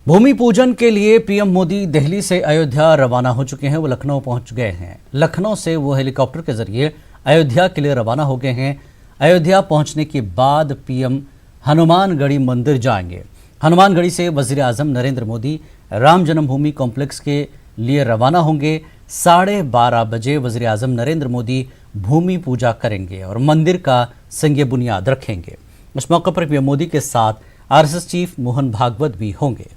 भूमि पूजन के लिए पीएम मोदी दिल्ली से अयोध्या रवाना हो चुके हैं। वो लखनऊ पहुंच गए हैं। लखनऊ से वो हेलीकॉप्टर के जरिए अयोध्या के लिए रवाना हो गए हैं। अयोध्या पहुंचने के बाद पीएम हनुमानगढ़ी मंदिर जाएंगे। हनुमानगढ़ी से वजीर आजम नरेंद्र मोदी राम जन्मभूमि कॉम्प्लेक्स के लिए रवाना होंगे। 12:30 बजे वजीर आजम नरेंद्र मोदी भूमि पूजा करेंगे और मंदिर का संग बुनियाद रखेंगे। इस मौके पर पीएम मोदी के साथ आरएसएस चीफ मोहन भागवत भी होंगे।